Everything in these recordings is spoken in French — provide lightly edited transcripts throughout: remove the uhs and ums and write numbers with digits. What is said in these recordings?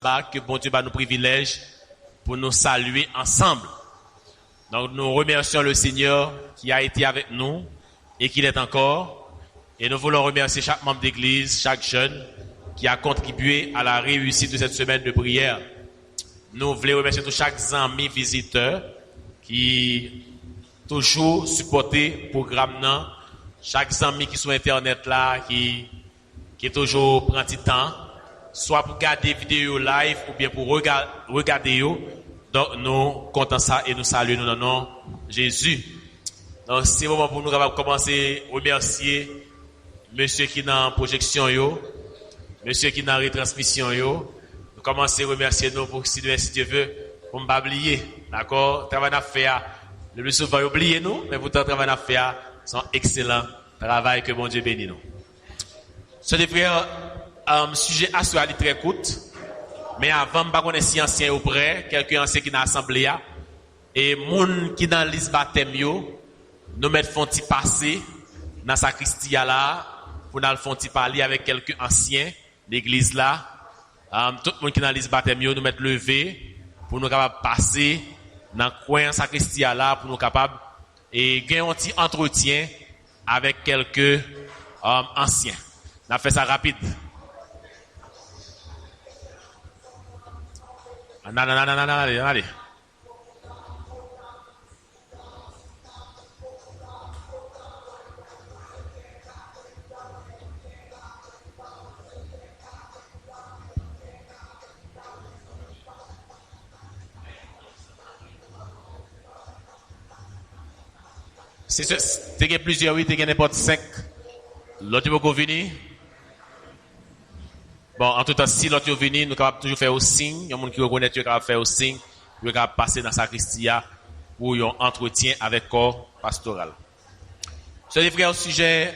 que bon Dieu va nous privilège pour nous saluer ensemble. Donc nous remercions le Seigneur qui a été avec nous et qui l'est encore. Et nous voulons remercier chaque membre d'église, chaque jeune qui a contribué à la réussite de cette semaine de prière. Nous voulons remercier tous chaque ami visiteur qui toujours supporté le programme, chaque ami qui est sur Internet là, qui est toujours prend du temps, soit pour regarder vidéo live ou bien pour regarder. Donc nous comptons ça et nous saluons dans le nom de Jésus. Donc c'est le moment pour nous de commencer à remercier monsieur qui est dans la projection, monsieur qui est dans la retransmission. Nous commençons à remercier nous pour si Dieu veut, pour ne pas oublier. D'accord? Le travail à faire, le plus souvent oublier nous, mais pourtant le travail à faire, c'est un excellent travail que bon Dieu bénit nous. Ce frères, sujet actuel très court, mais avant, je ne connais pas si ancien ou près, quelqu'un ancien qui est dans l'assemblée, et moun qui dans liste baptême, nous mettons font petit passer dans sa sacristie là, pour nous font petit parler avec quelqu'un ancien l'église là. Tout le monde qui dans liste baptême, nous mettons lever pour nous capables passer dans le coin sacristie là, pour nous capables et gagner un petit entretien avec quelques anciens. On a fait ça rapide. Allez. Il y a plusieurs, oui, il y a n'importe 5. L'autre peut venir. Bon, en tout cas, si l'autre est venu, nous sommes capables toujours faire au signe. Il y a des gens qui reconnaissent que nous sommes capables de faire au signe. Nous sommes capables de passer dans la sacristie pour un entretien avec le corps pastoral. Sur les frères, au sujet,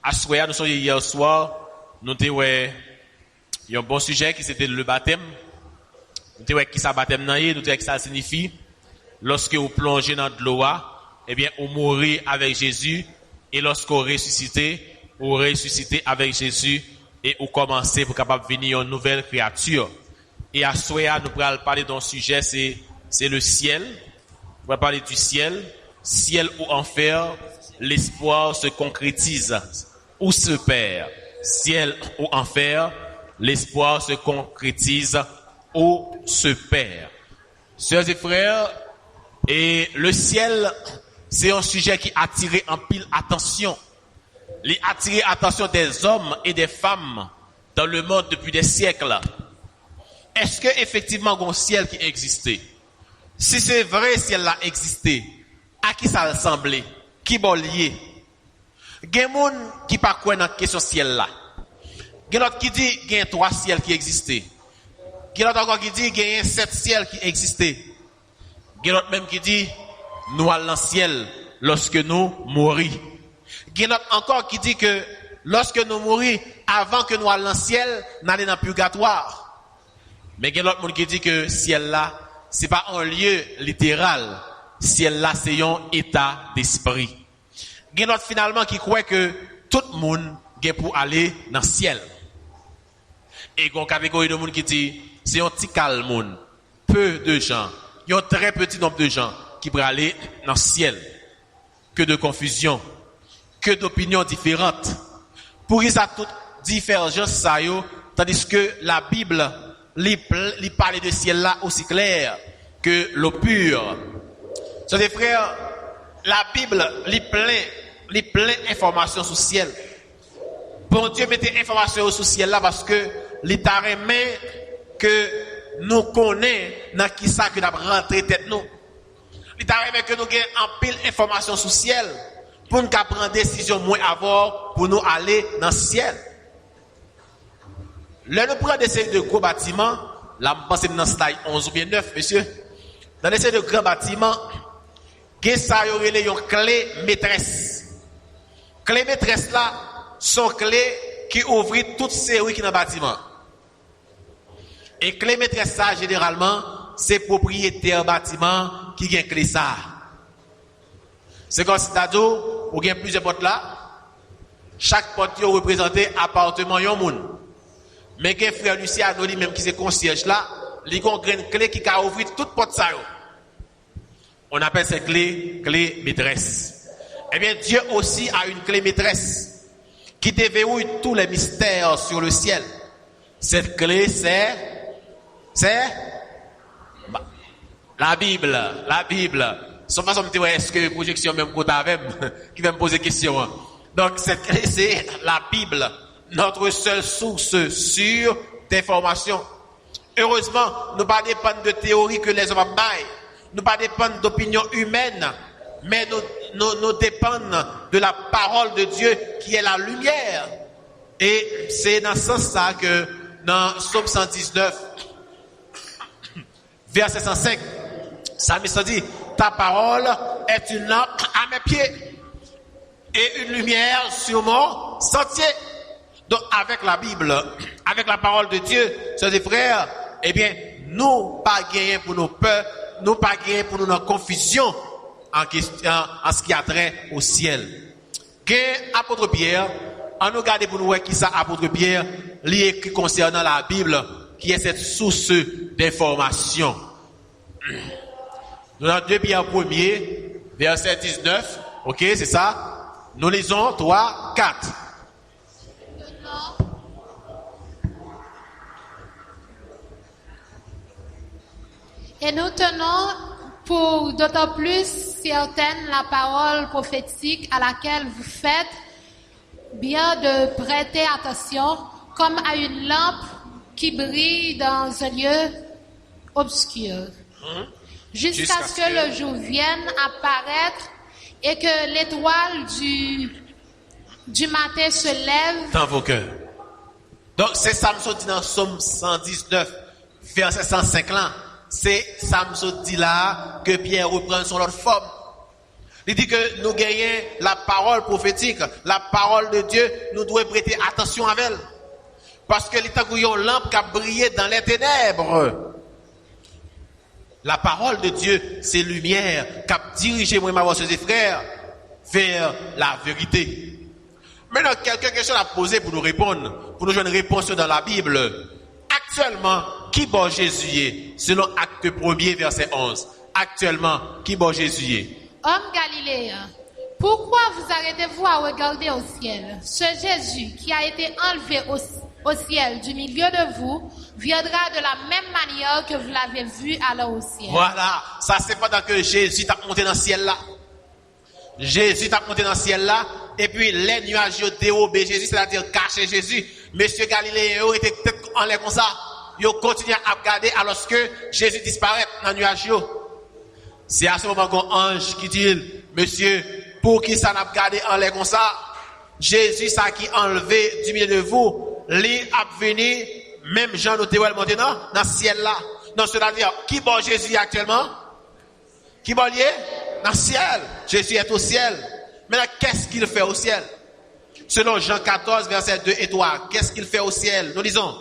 à soir, nous sommes hier soir, nous avons eu un bon sujet qui c'était le baptême. Nous avons vu qui ça baptême, nous avons vu que ça signifie. Lorsque vous plongez dans de l'eau, eh bien, vous mourrez avec Jésus. Et lorsque vous ressuscitez avec Jésus. Et vous commencez pour capable venir une nouvelle créature. Et à soir, nous allons parler d'un sujet, c'est le ciel. On va parler du ciel. Ciel ou enfer, l'espoir se concrétise ou se perd. Ciel ou enfer, l'espoir se concrétise ou se perd. Sœurs et frères, et le ciel, c'est un sujet qui attire en pile attention. Il attire l'attention des hommes et des femmes dans le monde depuis des siècles. Est-ce que effectivement il y a un ciel qui existait? Si c'est vrai, ciel là existé, à qui ça ressemblait? Qui est lié? Il y a des gens qui ne pas dans la question ciel là. Il y a d'autres qui disent qu'il y a 3 ciels qui existaient. Il y a d'autres encore qui disent qu'il y a 7 ciels qui existaient. Il y a d'autres même qui disent nous allons dans le ciel lorsque nous mourons. Il y a d'autres encore qui dit que lorsque nous mourons, avant que nous allions dans le ciel, nous allons dans le purgatoire. Mais il y a d'autres qui dit que le ciel là, ce n'est pas un lieu littéral. Le ciel là, c'est un état d'esprit. Il y a d'autres finalement qui croient que tout le monde est pour aller dans le ciel. Et il y a une catégorie de monde qui dit c'est un petit calme, peu de gens. Il y a un très petit nombre de gens qui pourraient aller dans le ciel. Que de confusion. Que d'opinions différentes. Pour qu'ils aient toute divergence, ça y est, tandis que la Bible, lui parle de ciel là aussi clair que l'eau pure. C'est des frères, la Bible, lui plein d'informations sur le ciel. Bon Dieu mettait informations sur le ciel là parce que l'État remet que nous connaissons dans qui ça que nous avons rentré tête nous. L'État remet que nous avons en pile d'informations sur le ciel. Pour nous prendre des décisions moins avant pour nous aller dans le ciel. Là, nous prenons des séries de gros bâtiments. Là, je pense que dans slide 11 ou bien 9, monsieur. Dans des séries de grands bâtiments, il y a une clé maîtresse. Clé maîtresse là, sont clés qui ouvrent toute série qui est dans le bâtiment. Et clé maîtresse ça, généralement, c'est propriétaire bâtiment qui a une clé ça. C'est comme si t'as-tu, ou bien plusieurs portes là. Chaque porte représente appartement yon moun. Mais que frère Luciano lui-même qui est concierge là, il a une clé qui a ouvert toute porte ça. On appelle cette clé maîtresse. Eh bien, Dieu aussi a une clé maîtresse qui déverrouille tous les mystères sur le ciel. Cette clé, c'est la Bible. La Bible. Sans façon de dire, est-ce que projection même côté avec qui va me poser question. Donc, cette clé, c'est la Bible. Notre seule source sûre d'information. Heureusement, nous ne dépendons pas de théories que les hommes baillent. Nous ne dépendons pas d'opinions humaines. Mais nous dépendons de la parole de Dieu qui est la lumière. Et c'est dans ce sens-là que dans Psaume 119, verset 105, Psalmiste dit, ta parole est une lampe à mes pieds et une lumière sur mon sentier. Donc avec la Bible, avec la parole de Dieu, sœurs et frères, eh bien, nous pas gagner pour nos peurs, nous pas gagner pour nos confusions en ce qui a trait au ciel. Que apôtre Pierre, on nous garde pour nous voir qui ça apôtre Pierre, lié concernant la Bible, qui est cette source d'information. Nous avons 2 Pierre 1er, verset 19, ok, c'est ça. Nous lisons 3, 4. Et nous tenons pour d'autant plus certaine la parole prophétique à laquelle vous faites bien de prêter attention comme à une lampe qui brille dans un lieu obscur. Jusqu'à ce que le jour vienne apparaître et que l'étoile du matin se lève dans vos cœurs. Donc c'est ça me dit dans Psaume 119, verset 105 là. C'est Samson dit là que Pierre reprend son autre forme. Il dit que nous gagnons la parole prophétique, la parole de Dieu, nous devons prêter attention à elle. Parce que l'état où une lampe qui a brillé dans les ténèbres. La parole de Dieu, c'est lumière qui a dirigé moi, ma soeur et frères, vers la vérité. Maintenant, quelques questions à poser pour nous répondre, pour nous jouer une réponse dans la Bible. Actuellement, qui bon Jésus est? Selon Acte 1er, verset 11. Actuellement, qui bon Jésus est? Homme galiléen, pourquoi vous arrêtez-vous à regarder au ciel? Ce Jésus qui a été enlevé au ciel du milieu de vous viendra de la même manière que vous l'avez vu alors au ciel. Voilà, ça c'est pendant que Jésus t'a monté dans le ciel là. Jésus t'a monté dans le ciel là, et puis les nuages ont dérobé Jésus, c'est-à-dire caché Jésus. Monsieur Galiléen, ils étaient peut-être en l'air comme ça. Ils continuent à regarder alors que Jésus disparaît dans le nuage. C'est à ce moment qu'un ange qui dit, monsieur, pour qui ça n'a pas gardé en l'air comme ça? Jésus, ça qui enlevé du milieu de vous, lui a venu, même Jean nous témoigne maintenant, dans le ciel là. Donc, c'est-à-dire, qui bon Jésus actuellement? Qui bon lié? Dans le ciel. Jésus est au ciel. Maintenant, qu'est-ce qu'il fait au ciel? Selon Jean 14, verset 2 et 3, qu'est-ce qu'il fait au ciel? Nous lisons.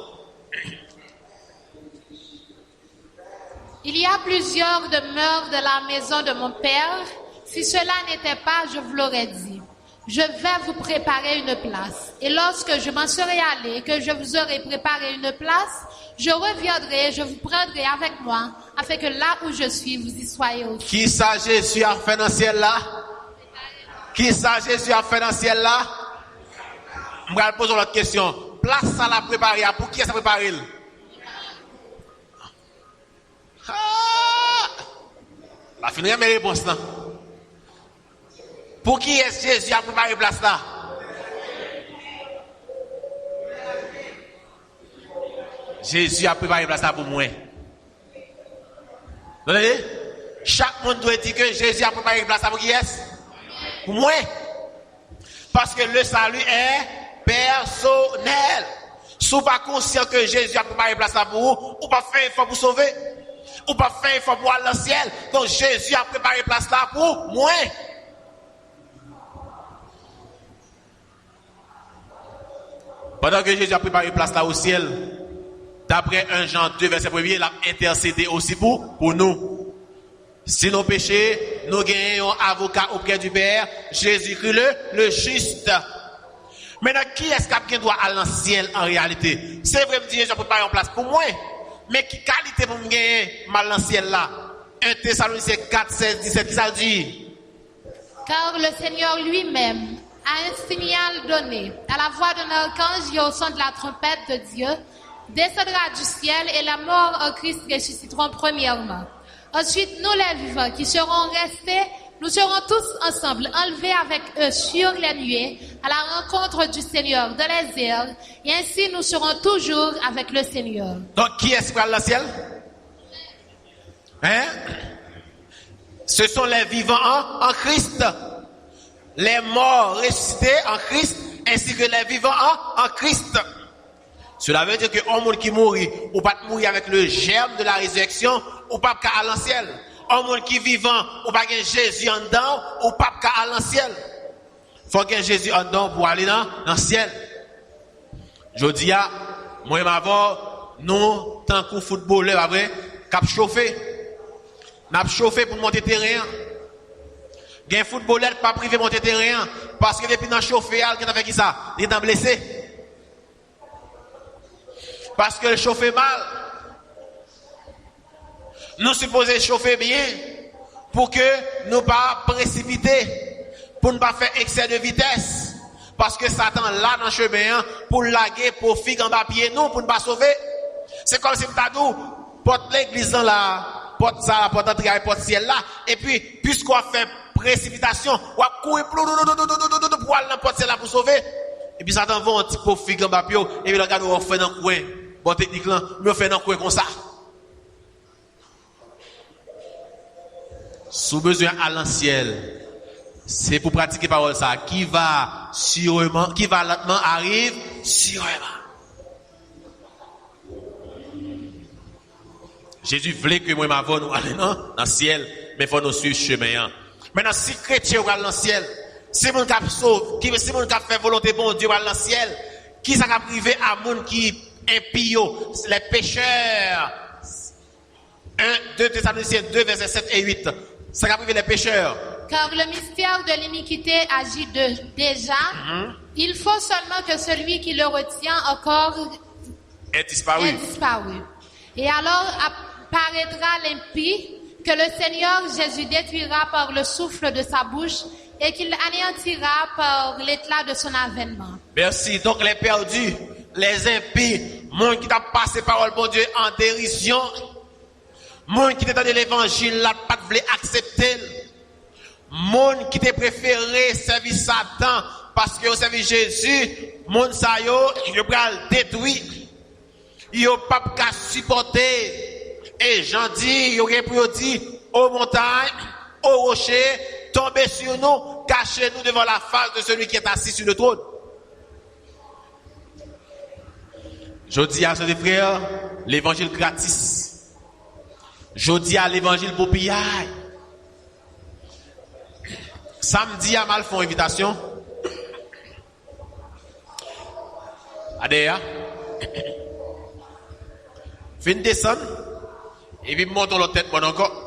Il y a plusieurs demeures de la maison de mon Père. Si cela n'était pas, je vous l'aurais dit. Je vais vous préparer une place. Et lorsque je m'en serai allé, que je vous aurai préparé une place, je reviendrai, je vous prendrai avec moi, afin que là où je suis, vous y soyez aussi. Qui ça Jésus a fait dans le ciel là? Qui ça Jésus a fait dans le ciel là? Je vais poser l'autre question. Place ça l'a préparé. Pour qui est-ce préparé? La fin de mes réponses là. Pour qui est-ce que Jésus a préparé place là? Jésus a préparé place là pour moi. Vous voyez? Chaque monde doit dire que Jésus a préparé place là pour qui est-ce? Pour moi. Parce que le salut est personnel. Si vous n'êtes pas conscient que Jésus a préparé place là pour vous, ou pas faire effort pour sauver, ou pas faire effort pour aller dans le ciel. Donc Jésus a préparé place là pour moi. Pendant que Jésus a préparé place là au ciel, d'après 1 Jean 2, verset 1er, il a intercédé aussi pour nous. Si nos péchés, nous gagnons un avocat auprès du Père, Jésus-Christ le juste. Maintenant, qui est-ce qui a droit à l'ancien en réalité? C'est vrai, me dire, je peux pas en place pour moi. Mais qui qualité pour me gagner mal l'ancien là? 1 Thessaloniciens 4, 16, 17, qui ça dit? Car le Seigneur lui-même a un signal donné à la voix d'un archange et au son de la trompette de Dieu, descendra du ciel et la mort en Christ ressusciteront premièrement. Ensuite, nous les vivants qui serons restés, nous serons tous ensemble enlevés avec eux sur les nuées à la rencontre du Seigneur dans les airs, et ainsi nous serons toujours avec le Seigneur. Donc, qui est-ce qui va dans le ciel? Hein? Ce sont les vivants en Christ. Les morts ressuscités en Christ, ainsi que les vivants en Christ. Cela veut dire que un monde qui mourit, ou pas mourir avec le germe de la résurrection, ou pas qu'à l'ancien. Un monde qui vivant, ou pas qu'il y ait Jésus en dedans, ou pas qu'à l'ancien. Faut qu'il y ait Jésus en dedans pour aller dans le ciel. Je dis, moi et ma voix, nous, tant que footballeur, après, cap chauffé. N'a chauffé pour monter terrain. Il y a un footballeur pas privé monter terrain. Parce que depuis dans le chauffé, il a fait qui ça? Il est blessé. Parce que le chauffer mal. Nous supposons chauffer bien pour que nous ne pas précipiter, pour ne pas faire excès de vitesse. Parce que Satan là dans le chemin pour laguer, pour figue en bas pied nous, pour ne pas sauver. C'est comme si nous porte l'église dans la porte ça, la porte d'entrée, la porte ciel là. Et puis, puisqu'on fait précipitation, on va courir pour aller dans la porte ciel là pour sauver. Et puis Satan va un petit peu figue en bas pied, et puis le gars nous fait dans le coin. Bon technique là, nous fait dans le coin comme ça. Sous besoin à l'anciel, c'est pour pratiquer parole ça. Qui va sûrement, qui va lentement arrive sûrement. Jésus voulait que moi et ma voix nous allions dans le ciel, mais il faut nous suivre ce chemin. Maintenant, si chrétien va dans le ciel, si mon cap sauve, si mon cap fait volonté bon Dieu va dans le ciel, qui ça va priver à moun qui impio, les pécheurs. 2 Thessaloniciens 2, versets 7 et 8. Ça va priver les pécheurs. Car le mystère de l'iniquité agit déjà. Il faut seulement que celui qui le retient encore est disparu. Et alors apparaîtra l'impie que le Seigneur Jésus détruira par le souffle de sa bouche et qu'il anéantira par l'éclat de son avènement. Merci. Donc les perdus, les impies, monde qui t'a passé parole bon Dieu en dérision, monde qui t'a donné l'évangile là pas voulu accepter, monde qui t'a préféré servir Satan parce que au service Jésus, monde ça yo, il va le détruire. Il pas qu'à supporter. Et j'en dis, il aurait pu dire aux montagnes, aux rochers, tombez sur nous, cachez-nous devant la face de celui qui est assis sur le trône. Je dis à ces frères, l'évangile gratis. Je dis à l'évangile pour pillaille. Samedi à mal font invitation. Adéa. Fin descendre. Et puis montons la tête bon encore.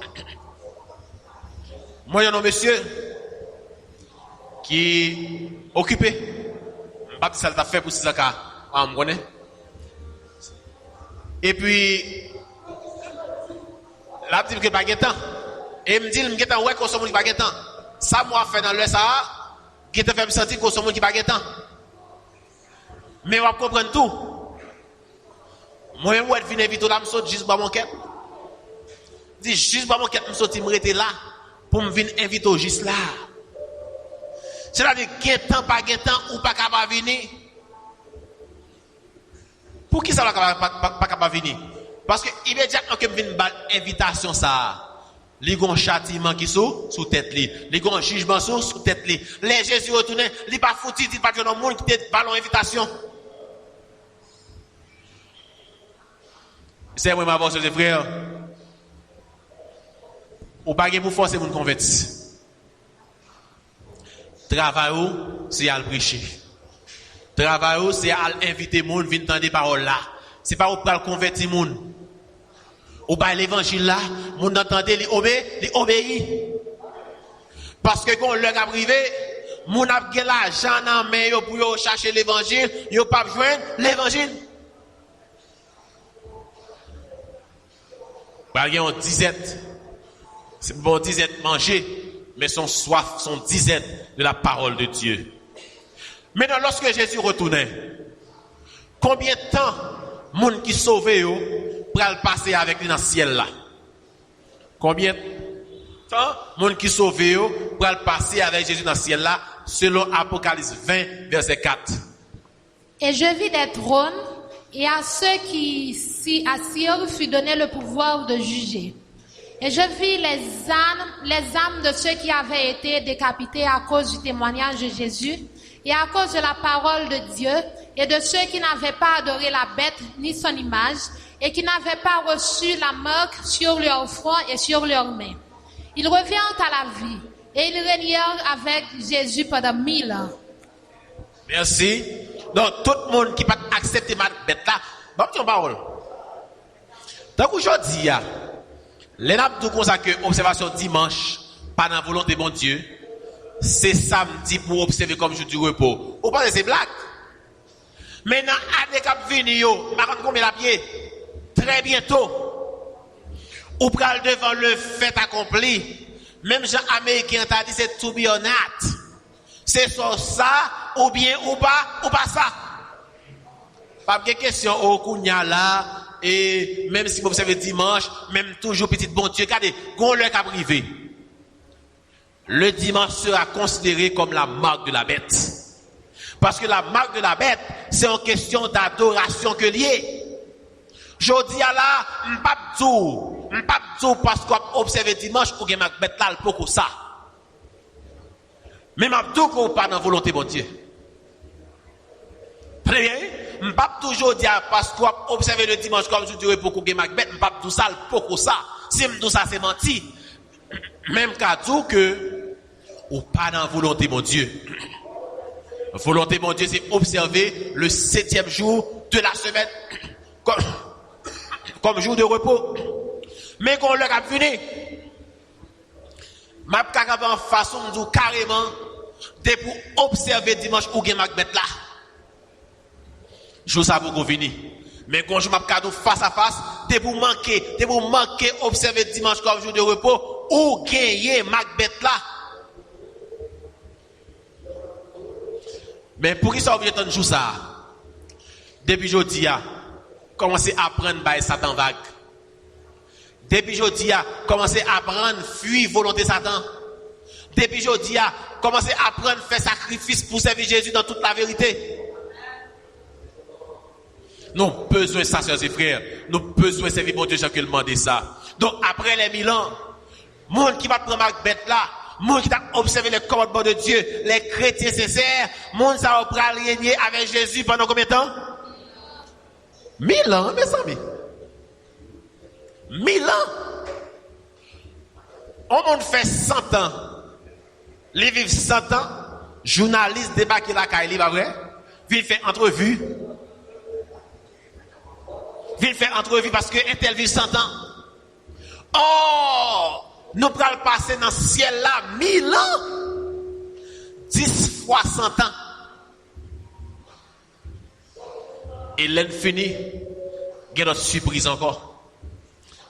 Moi, il y a un monsieur qui est occupé. Je ne sais pas si ça t'a fait pour 6 ans. Je connais. Et puis, là, je dis que je n'ai pas de temps. Et il me dit, je n'ai ouais, qu'on soit pas de temps. Ça, moi, fait dans le ça, qui te fait me sentir qu'on soit pas de temps. Mais on va comprendre tout. Moi, je vais venir inviter là, je saute juste pour mon quête. Je dis, juste pour mon quête, je saute, je me rete là, pour me venir inviter juste là. C'est-à-dire, qu'il y a temps, pas de temps, ou pas capable de venir. Pour qui ça va pas capable de venir? Parce que immédiatement que je viens une invitation, ça, les grands châtiments qui sont sous tête, les grands jugements sont sous tête. Les Jésus retournent, les pas foutus, ils pas de monde qui te parlent invitation. C'est moi, ma voix, c'est frère. Ou pas pour forcer mon convertir. Travail, c'est à le prêcher. Travail, c'est à inviter les gens à venir entendre des paroles là. C'est pas pour le convertir les gens. Ou pas l'évangile là, les gens entendent, les obéissent. Parce que quand on leur a privé, moun ap gen l'argent nan men yo pour yo chercher l'évangile, yo pas joindre l'évangile. Bah gen on disette. C'est bon disette manger, mais son soif, son disette de la parole de Dieu. Maintenant lorsque Jésus retournait, combien de temps moun qui sauvé yo pral passer avec lui dans le ciel là? Combien de temps moun qui sauvé yo pral passer avec Jésus dans le ciel là? Selon Apocalypse 20 verset 4. Et je vis des trônes, et à ceux qui s'y assirent fut donné le pouvoir de juger. Et je vis les âmes de ceux qui avaient été décapités à cause du témoignage de Jésus et à cause de la parole de Dieu, et de ceux qui n'avaient pas adoré la bête ni son image, et qui n'avaient pas reçu la marque sur leur front et sur leurs mains. Ils revinrent à la vie, et ils régnèrent avec Jésus pendant 1000 ans. Merci. Donc, tout le monde qui va accepter ma bête là, bon, tu parole. Donc, aujourd'hui, les nappes comme ça que observation dimanche, pas dans la volonté de mon Dieu, c'est samedi pour observer comme jour du repos. Ou pas c'est blague. Maintenant, année cap vini yo, ma combien la pied? Très bientôt. Ou pral devant le fait accompli. Même Jean américain t'a dit c'est to be or not. C'est soit ça ou bien ou pas ça. Pas de question au kounya là et même si vous observez dimanche, même toujours petit bon Dieu, regardez, gon le cap privé. Le dimanche sera considéré comme la marque de la bête. Parce que la marque de la bête, c'est en question d'adoration que lié. Jodi a là, m'pap parce qu'on observe dimanche ou gen mak bête là le poko ça. Mais m'abdou qu'on pas dans volonté bon Dieu. Très bien, m'pap toujours dire parce qu'on observe le dimanche comme jour du repos qu'on gen mak bête, m'pap tout ça le poko ça. Si m'dou ça c'est menti. Même cas tout que ou pas dans volonté mon Dieu. Volonté mon Dieu c'est observer le 7e jour de la semaine comme jour de repos. Mais qu'on leur a fini. Ma capable en façon de dire carrément de pour observer dimanche ou gen Macbeth là. Je ça pour venir. Mais quand je m'appelle face à face, de pour manquer observer dimanche comme jour de repos ou gagner Macbeth là. Mais pour qui ça obligé de jouer ça? Depuis jeudi commencez à apprendre par Satan vague. Depuis jeudi commencez à apprendre fuir volonté Satan. Depuis jeudi commencez à apprendre faire sacrifice pour servir Jésus dans toute la vérité. Nous avons besoin de ça, sœurs et frères. Nous avons besoin de servir mon Dieu, Jean-Claude demandé ça. Donc après les 1000 ans, monde qui va prendre Macbeth là, monde qui a observé les commandements de Dieu, les chrétiens sincères, monde ça va régner avec Jésus pendant combien de temps? 1000 ans, mes amis. 1000 ans. On monde fait 100 ans. Les vivent 100 ans. Journaliste débarqué la caille, pas vrai? Vient faire entrevue. Vient faire entrevue parce que un tel vit 100 ans. Oh! Nous pourrons passer dans le ciel là 1000 ans. 10 fois 100 ans. Et l'infini, il y a notre surprise encore.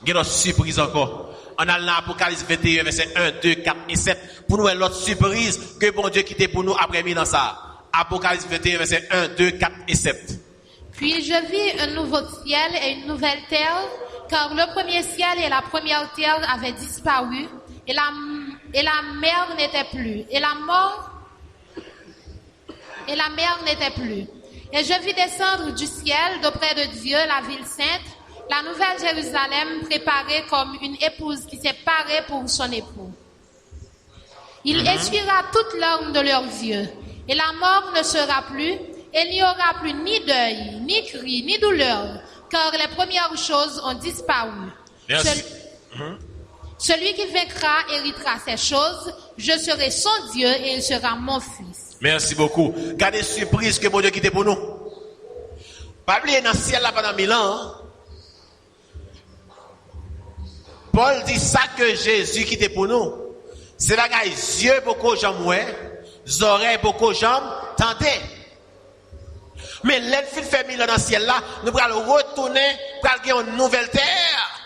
Il y a notre surprise encore. On a l'Apocalypse 21, verset 1, 2, 4 et 7. Pour nous, l'autre surprise que bon Dieu quitté pour nous après 1000 ans ça. Apocalypse 21, verset 1, 2, 4 et 7. Puis je vis un nouveau ciel et une nouvelle terre, car le premier ciel et la première terre avaient disparu, et la mer n'était plus, et la mer n'était plus. Et je vis descendre du ciel d'auprès de Dieu la ville sainte, la nouvelle Jérusalem préparée comme une épouse qui s'est parée pour son époux. Il essuiera toutes larmes de leurs yeux, et la mort ne sera plus, et il n'y aura plus ni deuil, ni cri, ni douleur, car les premières choses ont disparu. Celui qui vaincra héritera ces choses, je serai son Dieu et il sera mon fils. Merci beaucoup. Gardez surprise que mon Dieu quitte pour nous. Pas oublier dans le ciel là pendant 1000 ans. Hein? Paul dit ça que Jésus quitte pour nous. C'est la gueule, Dieu beaucoup j'en oreilles, beaucoup jambes, tendez. Mais l'elfe fait mille dans le ciel là, nous allons retourner pour aller une nouvelle terre.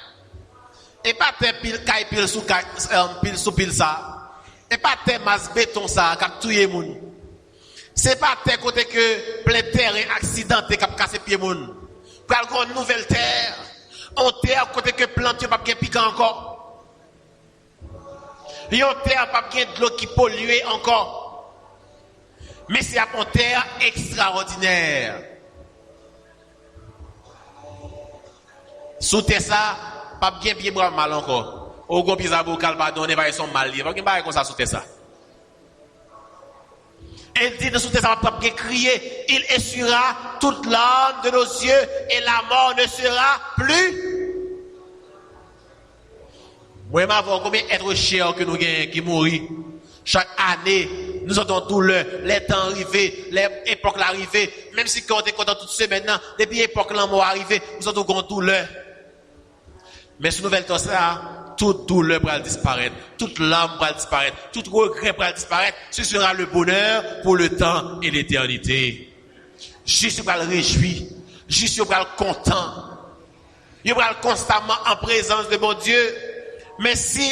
Et pas terre pile sous pile ça. Et pas terre masse béton ça, qui a tué moun. C'est pas terre côté que plein terrain accidenté qui a cassé pied moun. Pour aller une nouvelle terre. En terre côté que plante pas bien piquant encore. En terre pas bien de l'eau qui pollue encore. Mais c'est une terre extraordinaire. Sous terre ça, pas bien pied bras mal encore. Au grand pisabo calbadon, ne va son mal lié. Pas bien comme ça sous terre ça. Elle dit sous terre ça va pas bien crier, il essuiera toute larme de nos yeux et la mort ne sera plus. Moi m'avons combien être cher que nous gagnons qui mourir. Chaque année, nous entendons douleur, les temps arrivés, les époques arrivées, même si on est content toutes ces maintenant, depuis l'époque là mort arrivé, nous entendons douleur. Mais ce nouvel temps ça, toute douleur va disparaître, toute larme va disparaître, tout regret va disparaître. Ce sera le bonheur pour le temps et l'éternité. Juste pour le réjouir, juste pour le content. Il va constamment en présence de mon Dieu. Mais si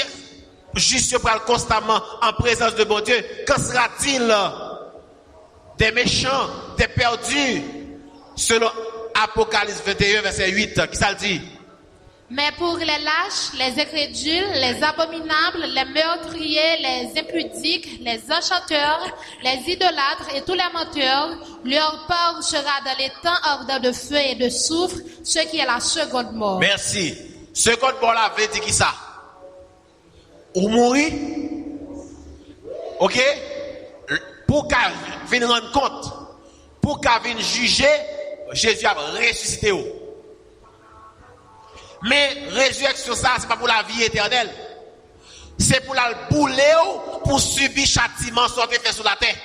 juste pour le constamment en présence de mon Dieu, qu'en sera-t-il des méchants, des perdus? Selon Apocalypse 21, verset 8, qui ça le dit? Mais pour les lâches, les incrédules, les abominables, les meurtriers, les impudiques, les enchanteurs, les idolâtres et tous les menteurs, leur part sera dans les temps ardents de feu et de soufre, ce qui est la seconde mort. Merci. Seconde mort là veut dire qui ça? Ou mourir? Ok? Pour qu'à venir rendre compte, pour qu'à venir juger, Jésus a ressuscité. Mais résurrection ça, c'est pas pour la vie éternelle. C'est pour la bouler pour subir châtiment soit fait sur la terre.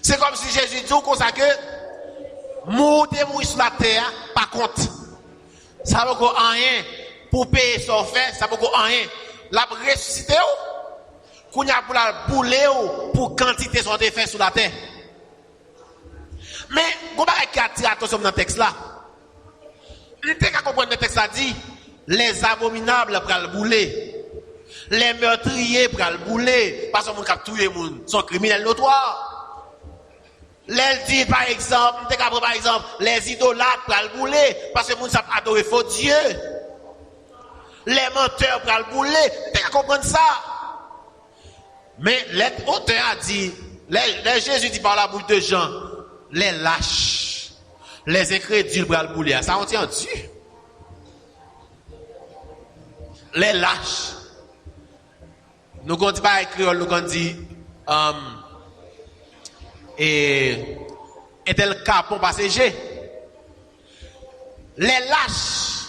C'est comme si Jésus dit comme ça que mourir sur la terre, par contre, ça vaut rien pour payer son fait, ça vaut rien. La ressuscité qu'on a pour la bouler pour quantité soit fait sur la terre. Mais comment est-ce qu'il attire attention dans le texte là? Nous devons comprendre le texte a dit, les abominables pour le bouler, les meurtriers pour le bouler, parce que les gens qui tuent les gens sont criminels notoires. Les dit par exemple, les idolâtres pour le bouler, parce que les gens qui adorent faux Dieu. Les menteurs pour le bouler, nous devons comprendre ça. Mais l'auteur a dit, Jésus dit par la bouche de Jean, les lâches. Les incrédules pour le bouler, ça on tient dessus. Les lâches. Nous on dit pas écrire, nous on dit et tel capon passager. Les lâches.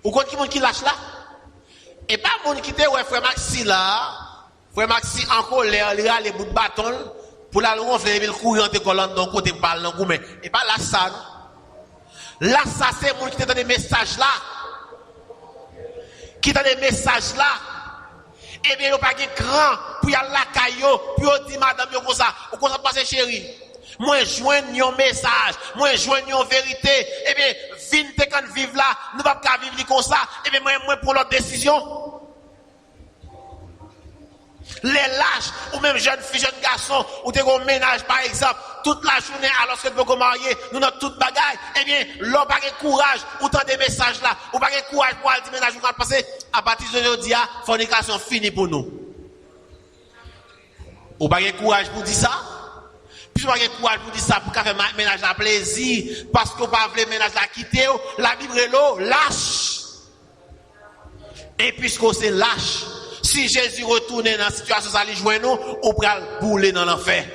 Ou quand qui lâche là? Et pas mon qui était ouais frère Maxi là, frère Maxi en colère, il a les bouts de bâton pour la ronfler, il courir entre colonnes d'un côté balle dans goumé. Et pas là ça. Là, ça, c'est moi qui te donne des messages là. Qui donne des messages là. Eh bien, il n'y a pas de grand pour y aller la caillou, pour y dire madame, comme ça, ou comme ça, passer chérie. Moi, joigne un message, moi, joigne une vérité. Eh bien, vine te quand vivre là, nous ne pouvons pas vivre comme ça. Eh bien, moi, pour notre décision. Les lâches, ou même jeunes filles, jeunes garçons, ou t'es au ménage par exemple, toute la journée alors que vous mariés, nous avons toute bagaille, eh bien, l'on pas de courage, ou tant des messages là, ou pas de courage pour aller dire ménage, vous passer à partir de aujourd'hui, fornication finie pour nous. Ou pas de courage pour dire ça? Puis ou pas de courage pour dire ça, pour faire ménage à plaisir, parce qu'on pas veut ménage à quitter, la Bible est l'eau, lâche. Et puisqu'on c'est lâche, si Jésus retourne dans la situation, ça lui joint nous, on peut le bouler dans l'enfer.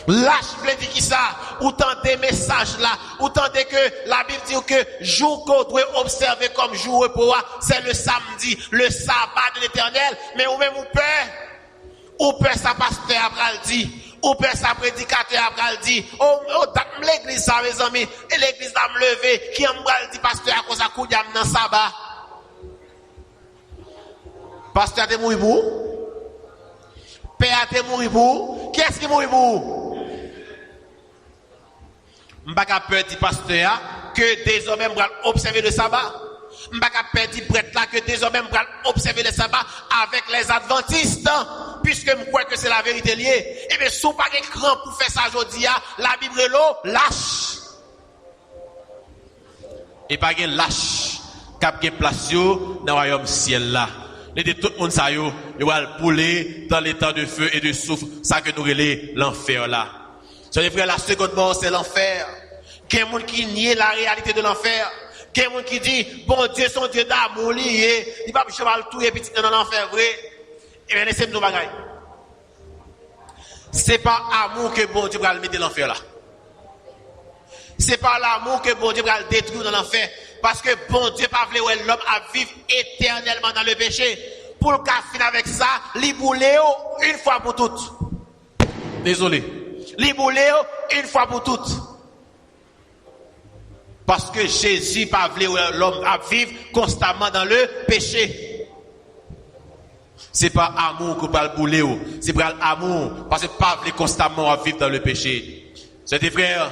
Lâche, veut dire qui ça? Autant des messages là, autant que la Bible dit que jour qu'on doit observer comme jour repos, c'est le samedi, le sabbat de l'Éternel. Mais ou même ou peur ça pasteur après le dit, ou peur ça prédicateur après le dit. Oh, l'église ça mes amis, et l'église a me lever, qui me dit pasteur à cause à coup d'âme dans sabbat. Pasteur de Mouibou. Père a mourir pour. Qui est-ce qui mourit pour? Je ne pas peur du pasteur que désormais je observer le sabbat. Je ne pas peur du prêtre là que désormais je observer le sabbat avec les adventistes. Puisque je crois que c'est la vérité liée. Et bien, si vous n'avez pas de grand pour faire ça aujourd'hui, la Bible est là, lâche. Et pas de lâche. Cap de place dans le royaume ciel là. Tout le monde ça yo va pouler dans les temps de feu et de souffle, ça que nous relais l'enfer là. Ça les frères, la seconde mort c'est l'enfer. Quel monde qui nie la réalité de l'enfer. Quel monde qui dit bon Dieu son Dieu d'amour lié, il va cheval tout et petit dans l'enfer vrai. Et bien laissez nous bagaille. C'est pas amour que bon Dieu va le mettre dans l'enfer là. C'est pas l'amour que bon Dieu va le détruire dans l'enfer. Parce que bon Dieu pas voulu l'homme à vivre éternellement dans le péché. Pour le cas finir avec ça, libouléo une fois pour toutes. Désolé. Libouléo une fois pour toutes. Parce que Jésus pas voulu l'homme à vivre constamment dans le péché. C'est pas amour que pas le bouléo, c'est pas l'amour parce que pas voulu constamment à vivre dans le péché. C'est des frères.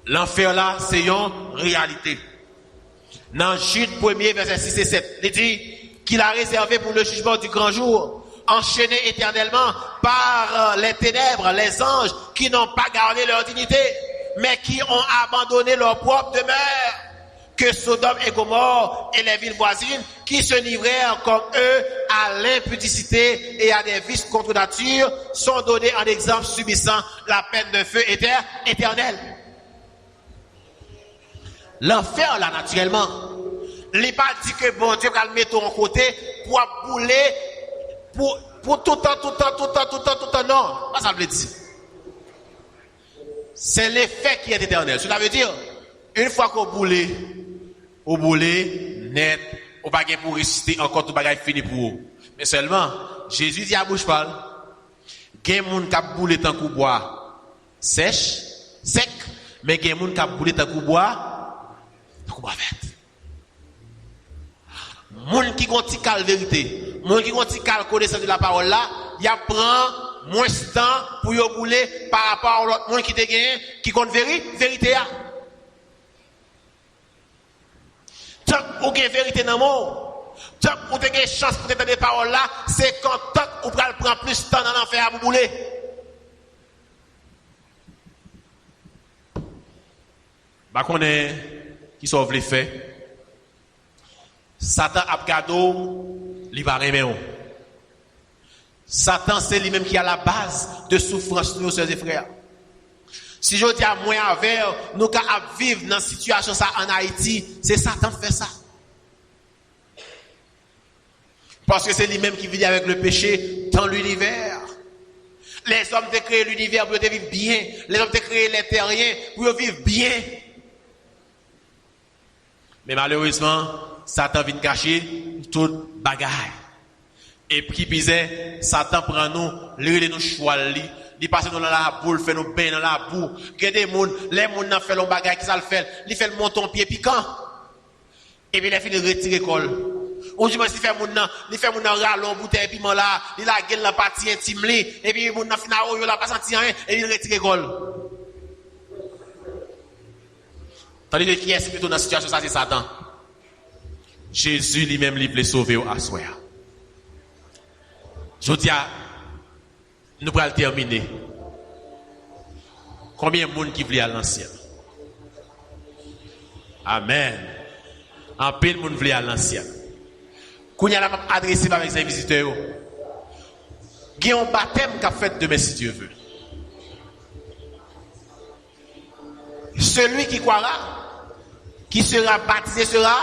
L'enfer là, c'est une réalité. Dans Jude 1er, verset 6 et 7, il dit qu'il a réservé pour le jugement du grand jour, enchaîné éternellement par les ténèbres, les anges qui n'ont pas gardé leur dignité, mais qui ont abandonné leur propre demeure, que Sodome et Gomorrhe et les villes voisines, qui se livrèrent comme eux à l'impudicité et à des vices contre nature, sont donnés en exemple subissant la peine de feu éternel. L'enfer, là, naturellement, il n'est pas dit que bon Dieu va le mettre en côté pour bouler, pour tout le temps, non. Pas ça veut dire. C'est l'effet qui est éternel. Cela veut dire, une fois qu'on boule, net, on va pas pour résister encore tout bagage fini pour vous. Mais seulement, Jésus dit à bouche parle, il y a des gens qui ont boulé tant qu'on bois sec, mais il y a des gens qui ont boulé tant qu'on bois vert. Moun qui gonti cal vérité, moun qui gonti cal connaissance de la parole là, il prend moins de temps pour yo bouler par rapport à l'autre monde qui te gagne, qui compte vérité là. Tant ou gagne vérité dans monde, tant ou te gagne chance pour te des paroles là, c'est quand tant ou pral prend plus de temps dans l'enfer à bouler. Bah connaît qui sauve les faits. Satan a cadeau, il va remettre. Satan, c'est lui-même qui a la base de souffrance de nos sœurs et frères. Si je dis à moi avec, nous qui vivons dans cette situation ça en Haïti, c'est Satan qui fait ça. Parce que c'est lui-même qui vit avec le péché dans l'univers. Les hommes ont créé l'univers pour vivre bien. Les hommes ont créé les terriens pour vivre bien. Mais malheureusement, Satan vient cacher toute bagaille. Et puis, Satan prend nous, il nous choix, il passe nous dans la boule, fait nous bain dans la boue. Que des gens, les gens n'ont fait le bagaille, qui ça le fait? Il fait le monton pied piquant. Et puis, il a fini de retirer col. Aujourd'hui, il fait mon ralon, bouteille, piment là, il a gueule la partie intime, et puis, mon fini à oyo, il n'a pas senti rien, et il retire col. Tandis que qui est plutôt dans la situation, ça c'est Satan. Jésus lui-même, il voulait sauver à soi. Je dis, nous allons terminer. Combien de monde qui voulait aller à l'ancien? Amen. En pile de monde voulait aller à l'ancien. Quand il y a adressé avec ses visiteurs, il y a un baptême qu'a fait demain si Dieu veut. Celui qui croira, qui sera baptisé sera.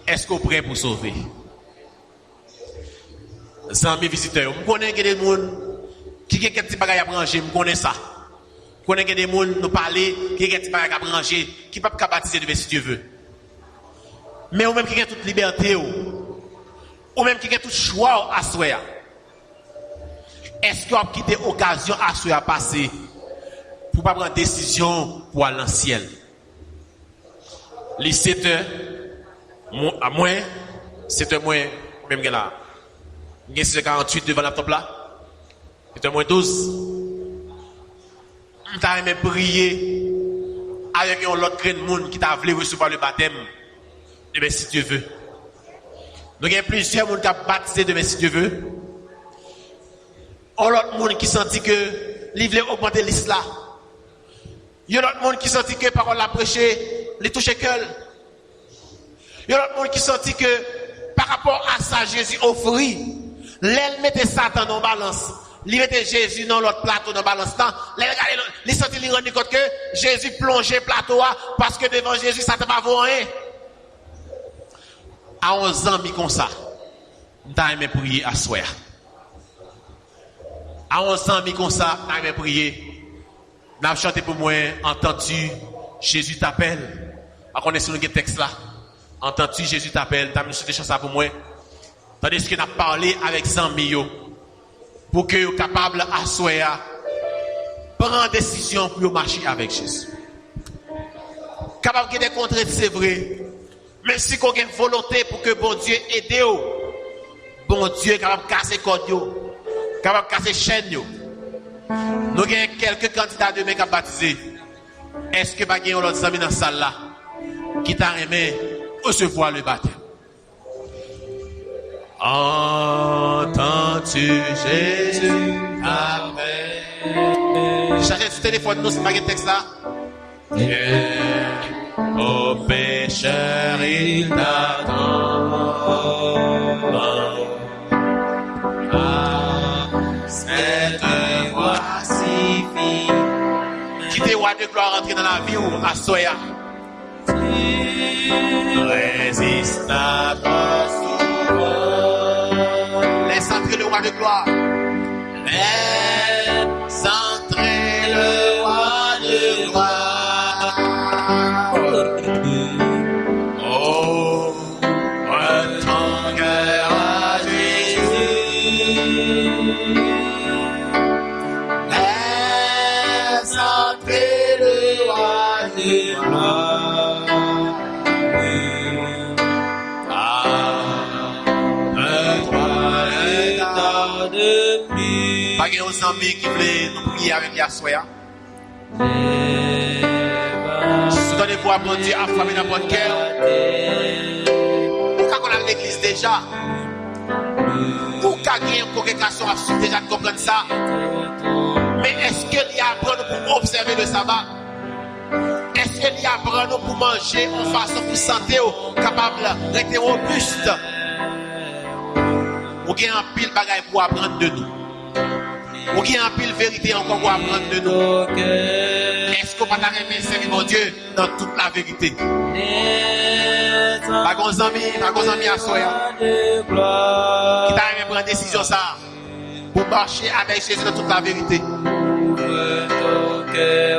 Est-ce qu'on est prêt pour sauver? Sans mes visiteurs, je connais des gens qui ont des petits bagages à brancher, je connais ça. Je connais des gens qui nous parlent, qui ont des petits bagages à brancher, qui ne peuvent pas baptiser demain si Dieu veut. Mais ou même qui ont toute liberté, ou même qui ont tout choix à soi. Est-ce qu'on a quitté l'occasion à soi passer pour ne pas prendre décision pour aller dans le ciel? Les 7 heures, à moins, 7 heures moins, même là. Il y a 6h48 devant la top là. C'est moins 12. On t'a aimé prier avec un autre grain de monde qui t'a voulu recevoir le baptême. Eh bien, si Dieu veut. Nous avons plusieurs personnes qui ont baptisé demain, si Dieu veut. On a l'autre monde qui sentit que l'ivre voulait augmenter l'islam. Il y a l'autre monde qui sentit que parole la prêché, les toucher cœur. Il y a l'autre monde qui sentit que par rapport à ça, Jésus offrit. L'aile mettait Satan en balance. Il mettait Jésus dans l'autre plateau dans balance. Il sentit il rendu compte que Jésus plongeait plateau parce que devant Jésus, ça ne pas rien. À 11 ans, comme ça, t'as aimé prier à soir. À 11 ans, comme ça, t'as aimé prier. N'a chanté pour moi, entends-tu, Jésus t'appelle. On connaît sur le texte là. Entends-tu, Jésus t'appelle. T'as mis chanté ça pour moi. Tandis que n'a parlé avec Zambio pour que vous capable à soir prendre décision pour marcher avec Jésus. Capable de décontrer, c'est vrai. Mais si vous avez une volonté pour que bon Dieu aide vous, bon Dieu est capable de casser code, capable de casser chaîne. Nous avons quelques candidats de mecs à baptiser. Est-ce que vous avez un autre ami dans la salle là qui t'a aimé recevoir le baptême? Entends-tu Jésus t'appelle? Chargez du téléphone, nous, c'est pas un texte là. Au pécheur, il t'attend. Cette voix si fine. Qui t'es roi de gloire entrer dans la vie ou à Soya? Résiste à pas souvent. Laisse entrer le roi de gloire. Laisse entrer le roi de gloire. Oh, ton cœur à Jésus. Laisse entrer le roi de gloire. Pas qu'il y ait un ami qui voulait nous prier avec Yahshua. Soutenez-vous à bon Dieu, affamé dans votre cœur. Pourquoi qu'on a l'église déjà? Pourquoi qu'il y a une congrégation à suivre déjà de comprendre ça? Mais est-ce qu'il y a apprendre pour observer le sabbat? Est-ce qu'il y a apprendre pour manger en façon pour santé capable de rester robuste? Ou bien un pile bagaille pour apprendre de nous? Ou bien un pile vérité encore pour apprendre de nous? Est-ce qu'on va t'arriver servir mon Dieu dans toute la vérité? Pas qu'on amis à soi qui t'arrive à prendre décision ça pour marcher avec Jésus dans toute la vérité.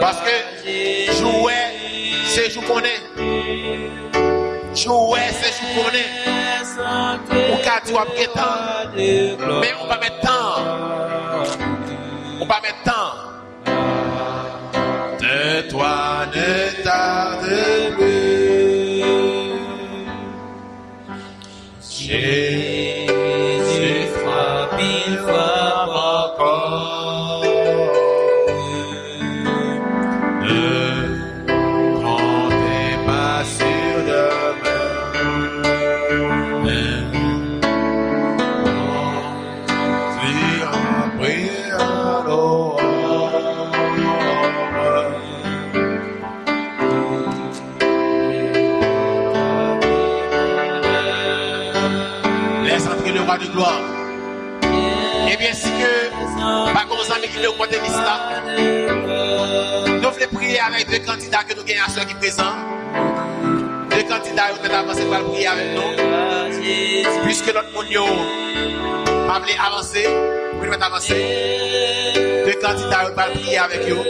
Parce que jouer, c'est jouer qu'on est. Jouer, c'est jouer qu'on est. Ou qu'à dire on temps, mais on va mettre temps. On va mettre temps. De toi ne tarde plus. Jésus frappe, il frappe encore. Ne comptez pas sur demain. Tu as pris à l'eau. Le roi de gloire. Et bien, si que, par contre, amis qui le roi de l'islam, nous voulons prier avec deux candidats que nous gagnons à ceux qui sont présents. Deux candidats qui ont avancé pour prier avec nous. Puisque notre monde m'a voulu avancer, pour nous avancer. Deux candidats qui vont prier avec eux.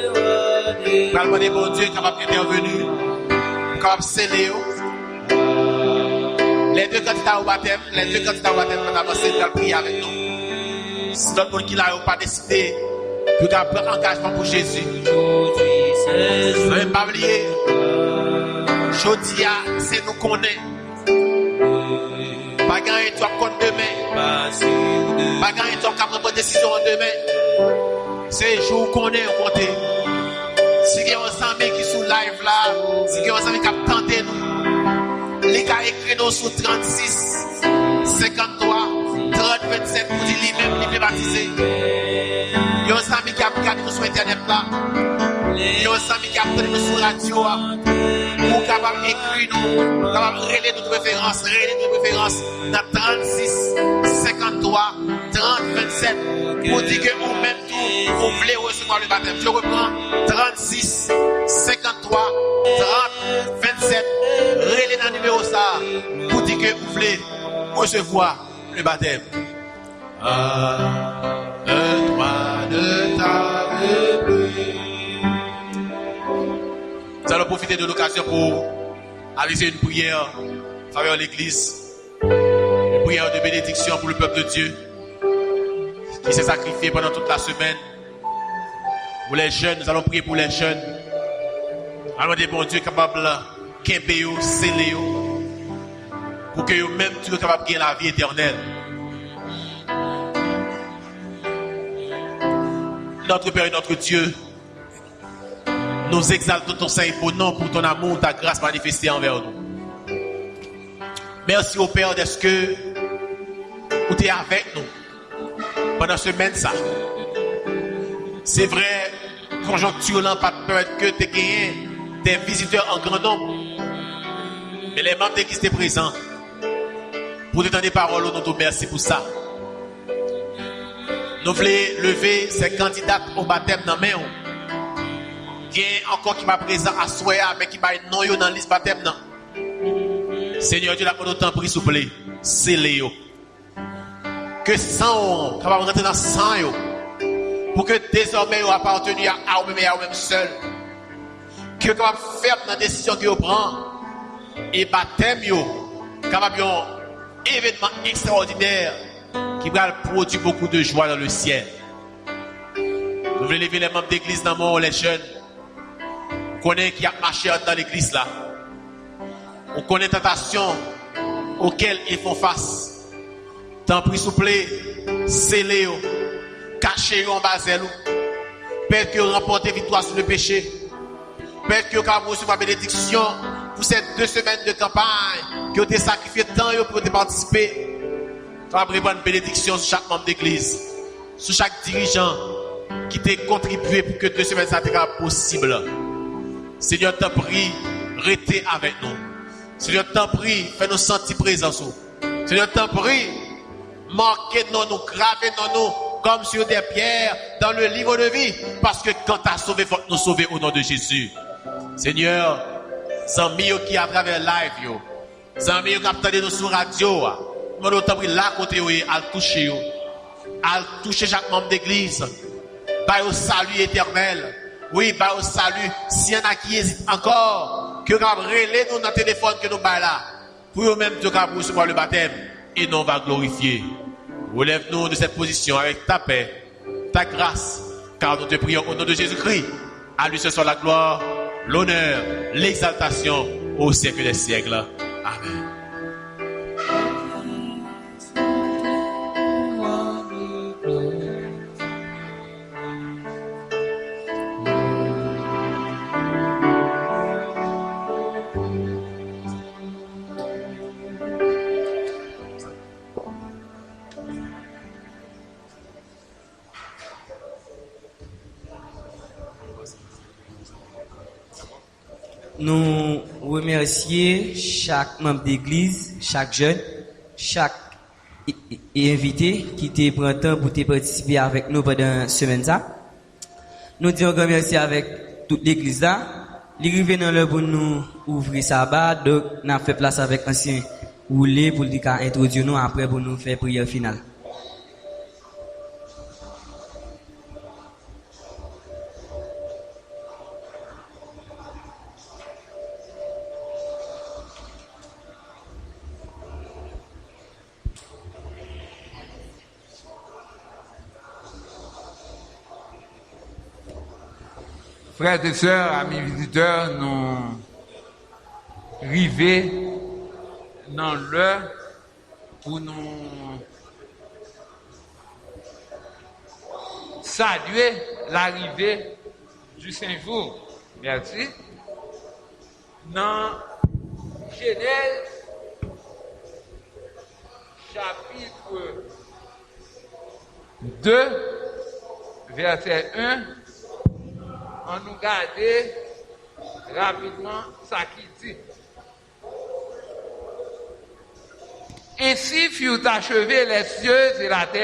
Nous allons demander bon Dieu capable d'intervenir, capable de sceller. Les deux candidats au baptême vont avancer pour prier avec nous. Si d'autres monde qui n'a pas décidé pour prendre engagement pour Jésus, ne pouvez pas oublier. Jodia, c'est nous connaît. Pas Pas gagner toi compte demain. Pas gagner toi qui prendre décision demain. C'est jour qu'on est compté. Si il y a un ami qui sous live là, si il y a un ami qui a tenté nous, les gars écrit nous sur 36 53 30 27 pour dire lui-même il est baptisé. Il y a un ami qui a regardé nous sur internet là. Il y a un ami qui a entendu nous sur radio là. Pour capable d'écrire nous, capable de relayer notre préférence dans 36 53 30 27 pour dire que vous même tout vous voulez recevoir le baptême. Je reprends 36 53 30 27 relayer dans le numéro ça pour dire que vous voulez recevoir le baptême. Donne-moi de ta pluie. Nous allons profiter de l'occasion pour aviser une prière à travers l'église. Une prière de bénédiction pour le peuple de Dieu qui s'est sacrifié pendant toute la semaine. Pour les jeunes, nous allons prier pour les jeunes. Allons demander bon Dieu capable de kemper, sceller, pour que eux-mêmes soient capables de gagner la vie éternelle. Notre Père et notre Dieu, nous exaltons ton Saint-Beau nom pour ton amour, ta grâce manifestée envers nous. Merci au Père d'être que tu es avec nous pendant ce semaine ça. C'est vrai, conjoncture là, pas peur que tu aies gagné des visiteurs en grand nombre. Mais les membres d'église étaient présents pour te donner des paroles. Nous te remercions pour ça. Nous voulons lever ces candidats au baptême dans la main. Il y a encore qui m'a présent à Soya, mais qui m'a non dans la liste baptême. Seigneur Dieu, la pour autant prie, s'il vous plaît, c'est Léo. Que sang, capable de rentrer dans le sang, pour que désormais, vous appartenu à vous-même et à vous-même seul. Que capable de faire dans la décision que vous prenez. Et baptême, capable d'un événement extraordinaire qui va produire beaucoup de joie dans le ciel. Nous voulons lever les membres d'église dans le monde, les jeunes. On connaît qui a marché dans l'église là. On connaît les tentations auxquelles ils font face. Tant pis, s'il vous plaît, scellez-vous, cachez-vous en bas d'elle. Père que vous remportez victoire sur le péché. Père que vous avez reçu ma bénédiction pour ces 2 semaines de campagne, que vous avez sacrifié tant pour participer. Vous avez une bénédiction sur chaque membre d'église, sur chaque dirigeant qui t'a contribué pour que 2 semaines ça soit possible. Seigneur, t'en prie, restez avec nous. Seigneur, t'en prie, fais-nous sentir présence. Seigneur, t'en prie, marquez-nous, gravez-nous comme sur des pierres dans le livre de vie. Parce que quand t'as sauvé, faut nous sauver au nom de Jésus. Seigneur, amis qui à travers live, amis qui attendent nous sur radio, nous t'en prie, là côté à toucher chaque membre d'église. Par au salut éternel. Oui, par au salut. S'il y en a qui hésitent encore, que nous relève dans le téléphone que nous baillons là. Pour eux-mêmes, tu vas recevoir le baptême. Et nous va glorifier. Relève-nous de cette position avec ta paix, ta grâce. Car nous te prions au nom de Jésus-Christ. À lui ce soit la gloire, l'honneur, l'exaltation au siècle des siècles. Amen. Nous remercions chaque membre d'église, chaque jeune, chaque invité qui te prend temps pour te participer avec nous pendant cette semaine. Nous disons grand merci avec toute l'église là. L'arrivée dans l'heure pour nous ouvrir sabbat, donc nous avons fait place avec ancien roulé pour lui introduire nous après pour nous faire prière finale. Frères et sœurs, amis visiteurs, nous arrivons dans l'heure pour nous saluer l'arrivée du Saint-Jour. Merci. Dans Genèse, chapitre 2, verset 1, on nous regarde rapidement ça qui dit. Ainsi furent achevés les cieux et la terre.